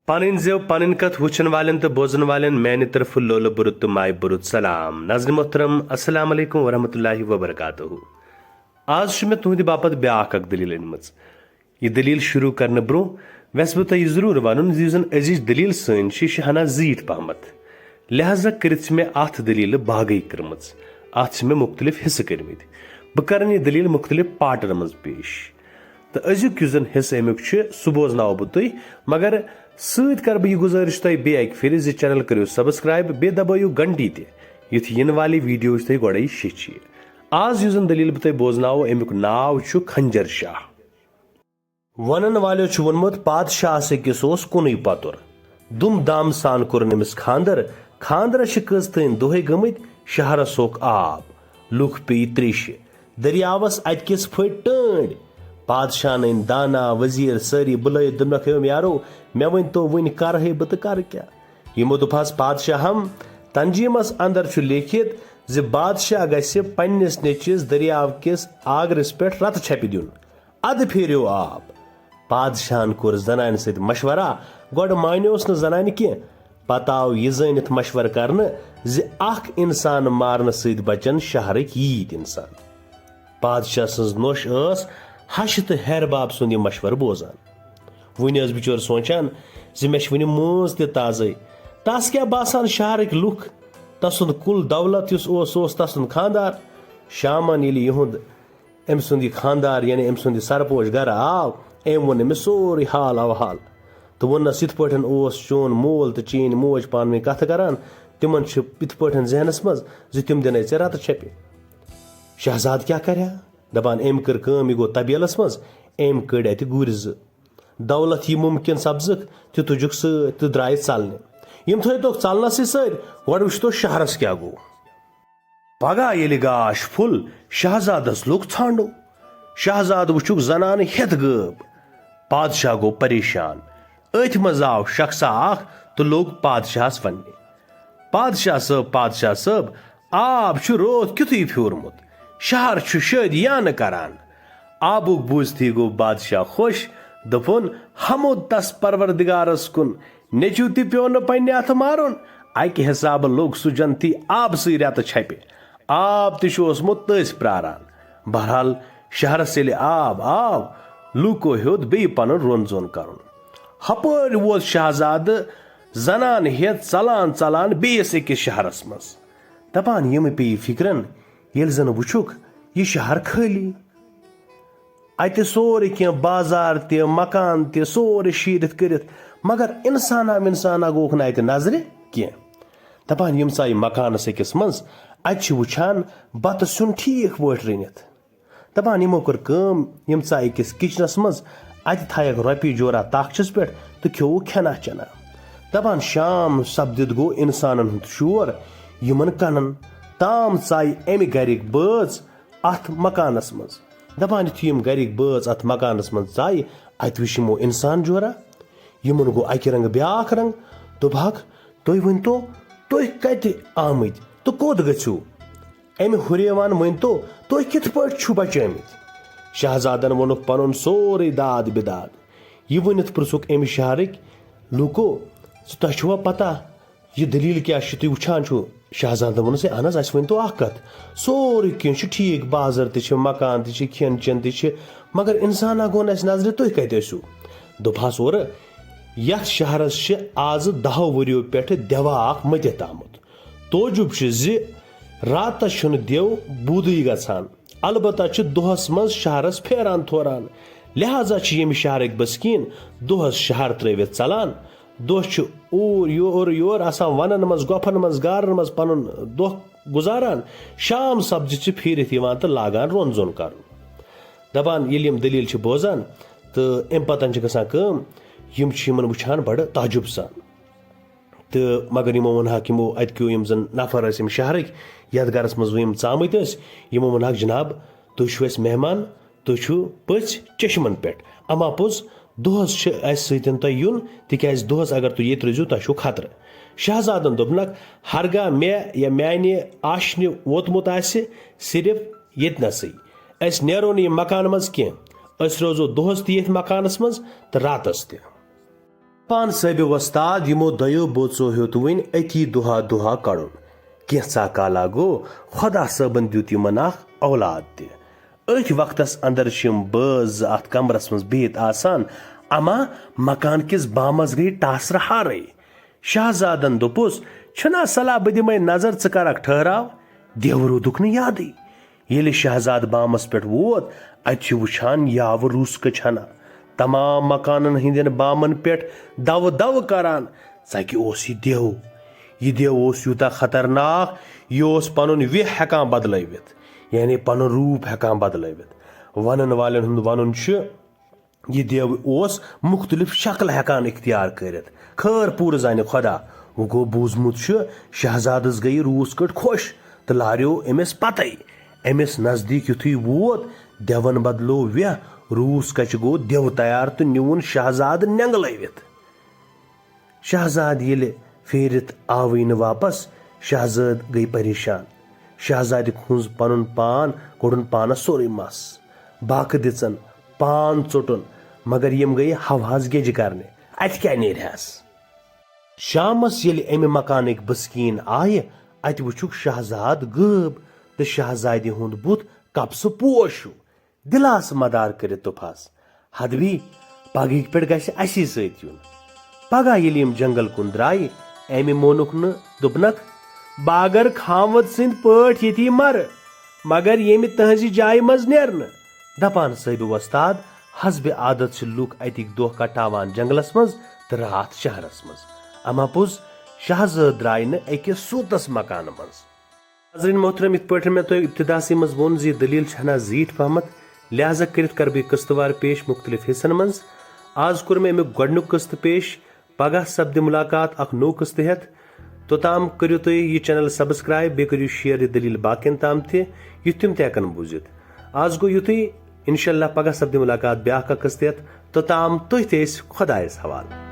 पन जेव पन कथ वुचन वालन तो बोजन वालन मैंने तरफ लोल बुरुत तो माय बुरुत सलाम नाज़रीन मोहतरम अस्सलाम वालेकुम वरहमतुल्लाहि वबरकातुहू। आज मैं तुहद बापत ब्याख अक दलील अनमज। यह दलील शुरू करने ब्रो वस बह तुह जरूर वन जन अजीज दलील सन हना जीठ पहमत, लिहाजा कर मे अथ दलील बागई कर्म अथ मे मुख्तलिफ हिस्से कर्मित। बह कर यह दलील मुख्तलिफ पार्टन मज पेश तो अजुक जन हिस्से अमुक सह बोजनाव बह तुह, मगर सत कर बह गुजारिश तुह बे अक फिर चैनल करो सब्सक्राइब बे दबायु घंटी तुथ इन वाले वीडियो तुह गोड़े शिच। आज जन दलील बह तुह बोजनाव अमुक नाव खंजर शाह। वन वालो वोनमुत पादशाह अकिस कुन पतुर दुम दाम सान कोर नमिस खानदर, खानदरस कजतन दोहे गमित शहरस होक आब, लुक पे त्रिश दरियावस अतकिस फट टंड। पादशाह इन दाना वजीर सारी बुल दुनक यारो मे वन तो वन कर बह तो कर क्या। यमो दुपहस पादशाह तंजीमस अंदर लिखित जि बादशाह गस्य पन्निस नेचिस दरियाव किस आगरस पे रत छपि दिन अद फेरियो आब। पादशाह कोर जनान सत मशवरा, गोड मानियोस न जनान की, पत आव यह जनित मशवर करने जि अख इंसान मारने सत बचन शहरक यीत इंसान। पादशाह सज नोश हश तो हैरबाब सुन यह मशवर बोजान। वन बिचोर सोचान जि मे वन मज ताजे, तस क्या बासान शहरक लुक, तसुंद कुल दौलत तसुंद खानदार। शामन यहुंद अम सुंद खानदार यानी अम सुंद सरपोश गर आव, अम वोन अमिस सोरे हाल अवहाल तो वोनस इत पे चोन मोल तो चीन मोज पान वन कथ करान, तिमन इत पे जहनस मज जि तिम दिन ऐ रत छपे। शहजाद क्या कर दपान अम कर कम यह गो तबेलस मज, अम कड़ अत गुर दौलत यह मुमकिन सपजक तो तुजुक सत तो द्राय चलने। यम थोक चलनस सर गो वो शहरस क्या गो। पगह ये गाश फुल शहजादस लोग छांडो, शहजाद वुचुक जनान हेत गब। पादशाह गो परेशान, अथ मज आव शख्सा अख तो लोग पादशाहस वन, पादशाह सब आब रोत क्युथुई फ्योरमुत, शहर शादियान करान। आबुक बूझती गो बादशाह खुश, दोपुन हमो तस परवरदिगारस कुन, नेचु ति प्यो न पन्ने अथ मारुन। अकि हिसाब लोग सु जनती आब सी रत छपे, आब तोसमुत तस प्रारान। बहरहाल शहरस ये आब आव, लूको हेद बे पन रोन जोन कर। हपर वो शहजाद जनान हेत चलान चलान बेस अकिस शहरस मज। दपान यम पे फिक्रन ये जन वुचुक यह शहर खाली, अत सोरे कह बाजार त मकान त सोरे शीरित करित, मगर इंसाना गोख न अत नजर कह। दपान यम चा मकानस अकिस मज अत वुचान बत सुन ठीक पे रनित। दपान यमो कर कम, यम चा अकिस किचनस मज अत थक रोपी जोरा ताकचस पे तो खो खेना चना। दपान शाम सपदित गो इंसान हुंद शोर यमन कनन, ताम चाय अमि गरिक बज अथ मकानस मज। दपान यु यम गरिक बज अथ मकानस मज चाय अत वुच यमो इंसान जोरा, यमन गो अकि रंग ब्याख रंग। दोपहक तुह वन तो तुह कत आमत तो कोत गु अमि हुरेवान वन तो तुह कित पे बचमित। शहजादन वोनुक पनुन सोरे दाद बिदाद। यह वनित पृछुक अमि शहरक लूको तुह पता यह दलील क्या तुह वुचान। शहजादन वोन अहन अस वन तो कत, सोरे कह ठीक, बाजार त मकान त खेन चेन त, मगर इंसाना गो अस नजर तुह कत। दोपहस और यथ शहरस आज 10 वरियो पे देवा मतित आमुत। तोजुब जि रातस देव बूदई गसान, अलबत्ता दोहस मज शहरस फेरान थोरान। लिहाजा यम शहरक बसकीन दोहस शहर त्रवित चलान, दोह ओर योर आसान वनन मज गोफन मज गारन मज पनुन दोह गुजारान। शाम सपदित फिरित तो लागान रोन जोन कर। दपान ये यम दलील बोजान तो अम पतन गसान कम, यम वुचान बड़ ताजुब सान। तो मगर यमो वनहक यमो अतक्यो यम जन नफर यम शहरक यथ गरस मज यम चामत यमो वनहक जनाब तुह मेहमान, तुह पच चश्मन पे, अमा पोज दोहस सतन तुह युन, तिकाज दोहस अगर तुह ये रोजो तुह खतर। शहजादन दोपनक हरगा मे या माने आशने वोतमुत सिर्फ येतनसै, अस नेरो न मकान मज कह, अस रोजो दोहस त ये मकानस मज तो रातस त। पान साहिब वस्ताद यमो दयो बोचो हेत वन अति दुहा दुहा कड़न कैसा काला गो खुदा सबन दित यमन औलाद त अथ वक्तस अंदर बज अत कमरस मज बिहित आसान अमा मकान किस बामस गई टासर हारे शहजादन दोपुस छना सलाह बह दिमे नजर च करक ठहराव देव रूदुक न यादे ये शहजाद बामस पे वोत अत वुछान याव रूस कछना तमाम मकानन हंदन बामन पे दव दव करान सके यह देव यूता खतरनाक यह पन वह हेकान बदलवित यानी पन रूप हेकान बदलवित वन वालन हुंद वनुन यह देव मुख्तलिफ शक्ल हेकान इख्तियार करित खैर पूर जान खुदा वो गो बूजमुत शहजादस गई रूस कट खुश तो लारो अमिस पत अमिस नजदीक युथुई वोत देवन बदलो वह रूस कच गो देव तैयार तो निवन शहजाद नेंगलवित शहजाद ये फेरित आवई न वापस शहजाद गई परेशान शहजाद खुंज पन पान कोड़न पानस सोरे मस बाक दिचन पान चोटन मगर यम गई हवाज गेज करने अत क्या नेरहस शामस ये अमि मकान बस्कीन आय अत वुचुक शहजाद गब तो शहजाद हुंद बुत कपस पोशु दिलास मदार कर तुफास हदवी पगह पे गसी सत युन पगह ये जंगल कुन द्राय अमि मोनुक न दुपनक बागर खामद सिंद पट ये मर मगर येमि तहजी जाय मज नेरन दपान साहिब वस्ताद हसब आदत लुक अतिक दोह कटावान जंगलस मज तो रात शहरस मज अमा पुज शहजाद द्राय न अकिस सूतस मकान मज नाज़रीन मोहतरम इत पे मैं तो इब्तिदासी मज वोन जी दलील छना जीठ पहमत लिहाजा कर कर बह किस्तवार पेश मुख्तलिफ हिस्सन मज आज कोर मैं अमुक गोडनुक किस्त पेश पगह सपद मुलाकात अख नो किस्त हेत तोताम करियो तुम यह चैनल सब्सक्राइब बे करियो शेयर यह दलील बाकियन ताम युथ तिम तहन बूजित आज गो युथुई इंशाल्लाह पगह सपद मुलाकात ब्याह का किस्त हेत तोताम तुह खुदायस हवाल।